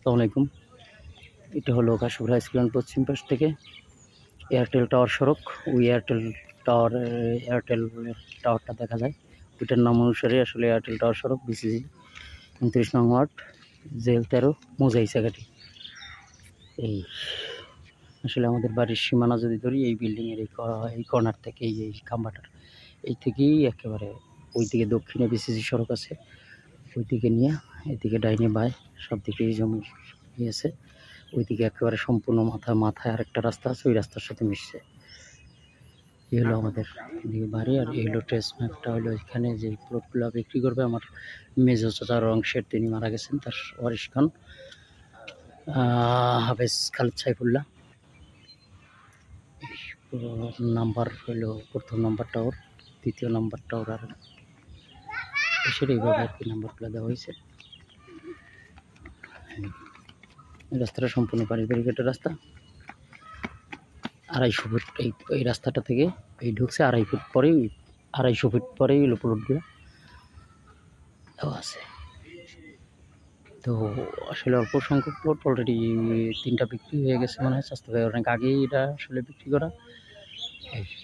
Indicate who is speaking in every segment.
Speaker 1: আসসালামু আলাইকুম। এটা হলো কাশুরা স্কুল পশ্চিম পাশ থেকে এয়ারটেল টাওয়ার সড়ক। ওই এয়ারটেল টাওয়ারটা দেখা যায়। ওইটার নাম অনুসারে আসলে এয়ারটেল টাওয়ার সড়ক, বিসিজি 29 নং ওয়ার্ড, জেল 13, মোজাইসাঘাটি। এই আসলে আমাদের বাড়ির সীমানা যদি ধরি, এই বিল্ডিংয়ের এই কর্নার থেকে এই খাম্বাটার এই থেকেই একেবারে ওই দিকে দক্ষিণে বিসিজি সড়ক আছে, ওই দিকে নিয়ে এদিকে ডাইনে বায় সব দিকে এই জমি আছে। ওইদিকে একেবারে সম্পূর্ণ মাথায় আরেকটা রাস্তা আছে, ওই রাস্তার সাথে মিশছে। এই হলো আমাদের এদিকে বাড়ি। আর এই হলো ট্রেস ম্যাপটা হলো এখানে যে প্লটগুলো বিক্রি করবে আমার মেজো চাচার অংশের, তিনি মারা গেছেন, তার ওয়ারিশ খান হাফেজ খালেদ সাইফুল্লাহ। নাম্বার হলো প্রথম নাম্বার টাওয়ার, দ্বিতীয় নাম্বার টাওয়ার, আর সেটা এইভাবে আর কি নাম্বারগুলো দেওয়া হয়েছে। রাস্তাটা সম্পূর্ণ ব্যারিকেডের রাস্তা। 250 ফুট এই রাস্তাটা থেকে এই ঢুকছে, 250 ফুট পরেই প্লটগুলো দেওয়া আছে। তো আসলে অল্প সংখ্যক প্লট, অলরেডি 3টা বিক্রি হয়ে গেছে মনে হয়। স্বাস্থ্য ভাই অনেক আগেই এটা আসলে বিক্রি করা,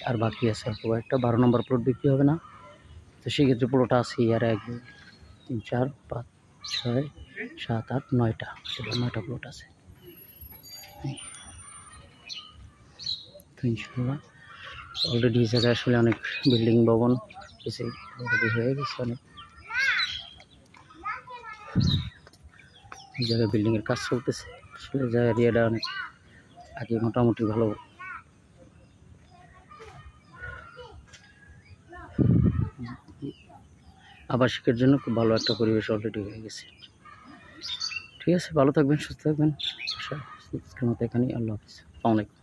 Speaker 1: আর বাকি আছে অল্প একটা। 12 নম্বর প্লট বিক্রি হবে না, তো সেক্ষেত্রে প্লট আছে আর 1 2 3 4 5 6 7 8 9টা, সেটা 9টা প্লট আছে। তো ইনশাল্লাহ অলরেডি এই জায়গায় আসলে অনেক বিল্ডিং ভবন অলরেডি হয়ে গেছে। অনেক এই জায়গায় বিল্ডিংয়ের কাজ চলতেছে। আসলে এরিয়াটা অনেক আগে মোটামুটি ভালো, আবাসিকের জন্য খুব ভালো একটা পরিবেশ অলরেডি হয়ে গেছে। ঠিক আছে, ভালো থাকবেন, সুস্থ থাকবেন। এখানেই আল্লাহ হাফিজ। আসসালামু আলাইকুম।